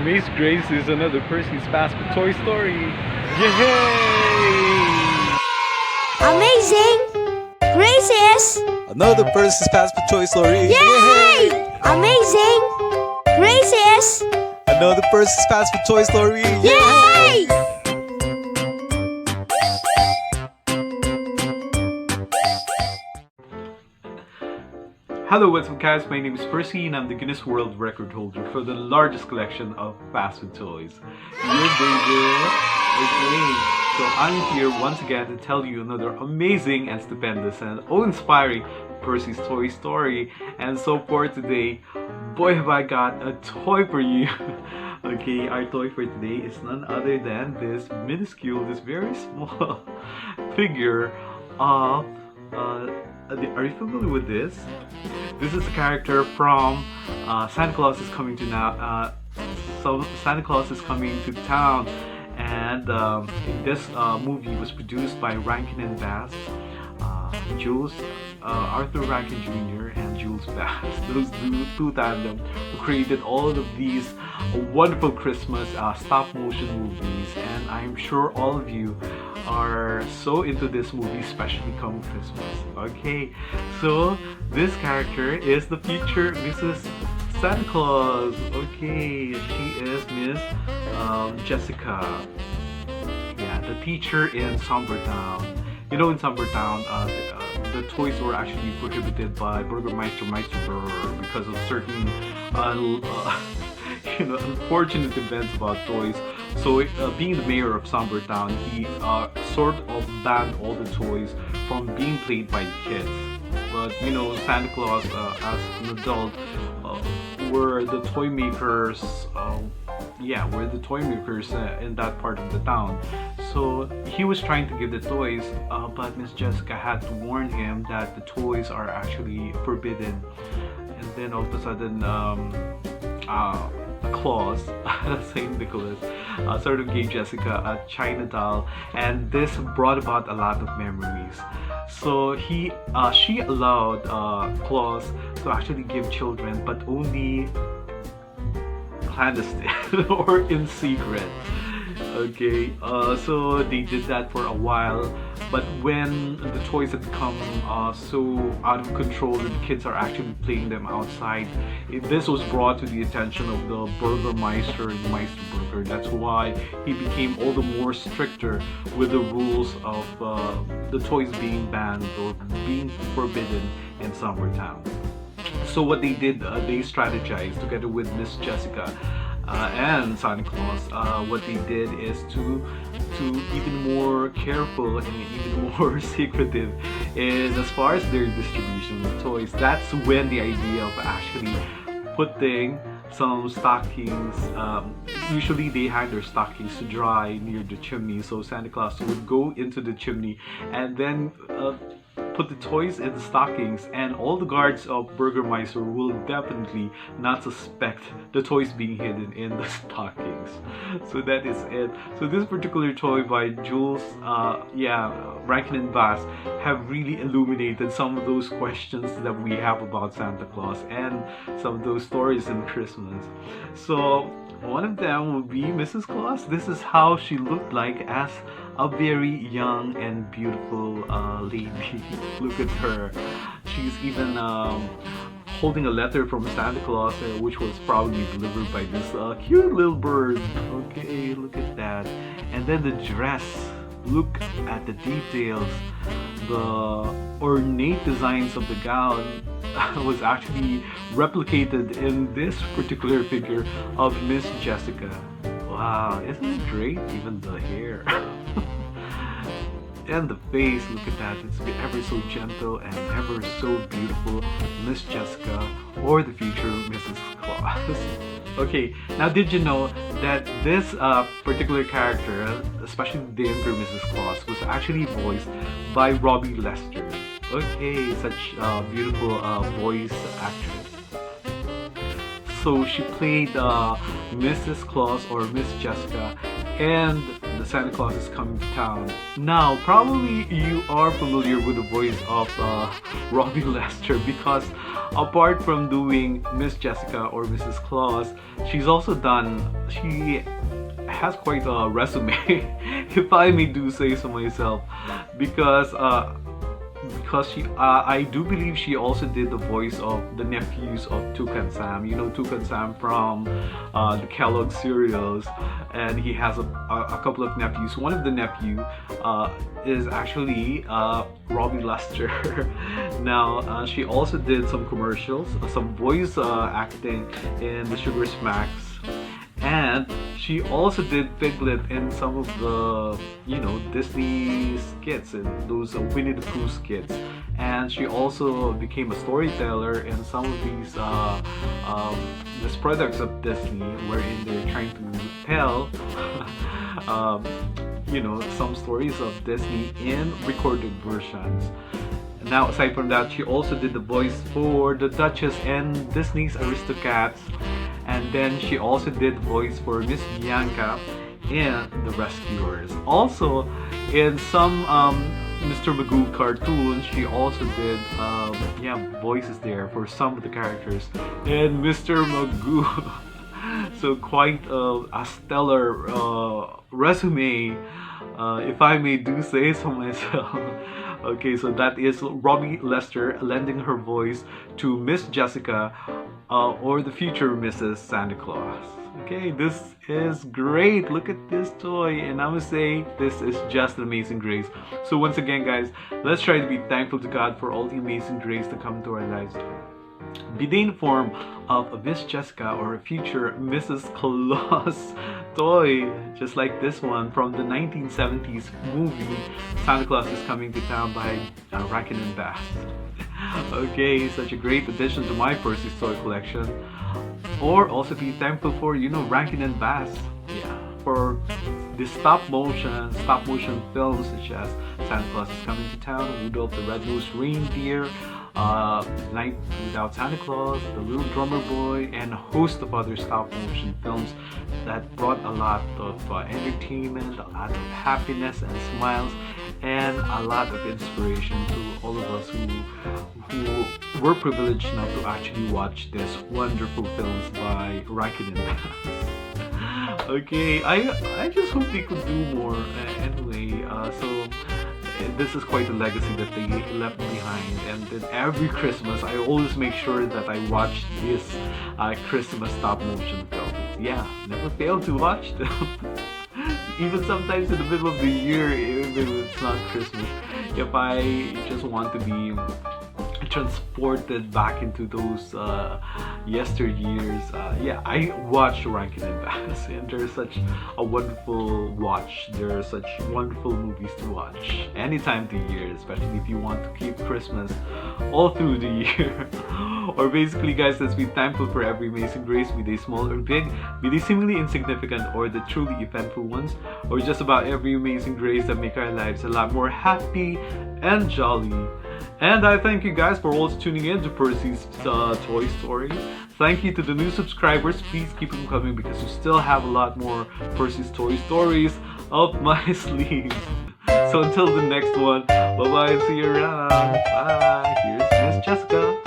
Miss Grace is another person's past with Toy Story. Yay! Amazing! Grace is... Another person's past with Toy Story. Yay! Amazing! Grace is... Another person's past with Toy Story. Yay! Hello, what's up guys? My name is Percy and I'm the Guinness World Record holder for the largest collection of fast food toys. Yeah, baby! Okay, so I'm here once again to tell you another amazing and stupendous and awe-inspiring Percy's Toy Story. And so for today, boy have I got a toy for you. Okay, our toy for today is none other than this minuscule, this very small figure of are you familiar with this? This is a character from Santa Claus is coming to now. So Santa Claus is coming to town, and this movie was produced by Rankin-Bass, Jules, Arthur Rankin Jr. and Jules Bass. Those two tandem who created all of these wonderful Christmas stop motion movies, and I'm sure all of you are so into this movie, especially come Christmas. Okay, so this character is the future Mrs. Santa Claus. Okay, she is Miss Jessica. Yeah, the teacher in Sombertown. You know, in Sombertown, the toys were actually prohibited by Burgermeister Meisterberger because of certain unfortunate events about toys. So being the mayor of Sombertown, he sort of banned all the toys from being played by the kids. But you know, Santa Claus as an adult were the toy makers in that part of the town. So he was trying to give the toys, but Miss Jessica had to warn him that the toys are actually forbidden. And then all of a sudden Claus, Saint Nicholas, sort of gave Jessica a China doll, and this brought about a lot of memories. So she allowed Claus to actually give children, but only clandestine or in secret. Okay, so they did that for a while, but when the toys had become so out of control that the kids are actually playing them outside, this was brought to the attention of the Burgermeister and Meisterburger. That's why he became all the more stricter with the rules of the toys being banned or being forbidden in Sombertown. So what they did, they strategized together with Miss Jessica and Santa Claus. What they did is to even more careful and even more secretive is as far as their distribution of toys. That's when the idea of actually putting some stockings, usually they hang their stockings to dry near the chimney, so Santa Claus would go into the chimney and then put the toys in the stockings, and all the guards of Burgermeister will definitely not suspect the toys being hidden in the stockings. So that is it. So this particular toy by Jules Rankin-Bass have really illuminated some of those questions that we have about Santa Claus and some of those stories in Christmas. So one of them would be Mrs. Claus. This is how she looked like as a very young and beautiful lady. Look at her. She's even holding a letter from Santa Claus, which was probably delivered by this cute little bird. Okay, look at that. And then the dress. Look at the details. The ornate designs of the gown was actually replicated in this particular figure of Miss Jessica. Wow, isn't it great? Even the hair. And the face, look at that, it's ever so gentle and ever so beautiful Miss Jessica, or the future Mrs. Claus. Okay, now did you know that this particular character, especially the younger Mrs. Claus, was actually voiced by Robbie Lester. Okay, such a beautiful voice actress. So she played Mrs. Claus or Miss Jessica, and the Santa Claus is coming to town. Now, probably you are familiar with the voice of Robbie Lester, because apart from doing Miss Jessica or Mrs. Claus, she has quite a resume, if I may do say so myself, because I do believe she also did the voice of the nephews of Toucan Sam. You know Toucan Sam from the Kellogg cereals, and he has a couple of nephews. One of the nephew is actually Robbie Lester. Now she also did some commercials, some voice acting in the Sugar Smacks. And she also did Piglet in some of the, Disney skits and those Winnie the Pooh skits. And she also became a storyteller in some of these products of Disney, wherein they're trying to tell, some stories of Disney in recorded versions. Now, aside from that, she also did the voice for the Duchess and Disney's Aristocats. And then she also did voice for Miss Bianca and the Rescuers. Also, in some Mr. Magoo cartoons, she also did voices there for some of the characters. And Mr. Magoo, so quite a stellar resume, if I may do say so myself. Okay, so that is Robbie Lester lending her voice to Miss Jessica or the future Mrs. Santa Claus. Okay, this is great. Look at this toy, and I must say this is just an amazing grace. So once again, guys, let's try to be thankful to God for all the amazing grace that come to our lives. Be they in the form of a Miss Jessica or a future Mrs. Claus toy, just like this one from the 1970s movie Santa Claus is Coming to Town by Rankin-Bass. Okay, such a great addition to my Percy's toy collection. Or also be thankful for, Rankin-Bass. Yeah, for the stop motion films such as Santa Claus is Coming to Town, Rudolph the Red-Nosed Reindeer, Night Without Santa Claus, The Little Drummer Boy, and a host of other stop motion films that brought a lot of entertainment, a lot of happiness and smiles, and a lot of inspiration to all of us who were privileged enough to actually watch these wonderful films by Rankin-Bass. Okay, I just hope they could do more anyway. So this is quite a legacy that they left behind, and then every Christmas I always make sure that I watch this Christmas stop motion films. Yeah, never fail to watch them. Even sometimes in the middle of the year, even if it's not Christmas, if I just want to be transported back into those yesteryears, I watch Rankin-Bass, and they're such a wonderful watch. There are such wonderful movies to watch any time of the year, especially if you want to keep Christmas all through the year. Or basically, guys, let's be thankful for every amazing grace, be they small or big, be they seemingly insignificant or the truly eventful ones, or just about every amazing grace that make our lives a lot more happy and jolly. And I thank you guys for always tuning in to Percy's Toy Story. Thank you to the new subscribers. Please keep them coming because we still have a lot more Percy's Toy Stories up my sleeves. So until the next one, bye bye and see you around. Bye. Here's Miss Jessica.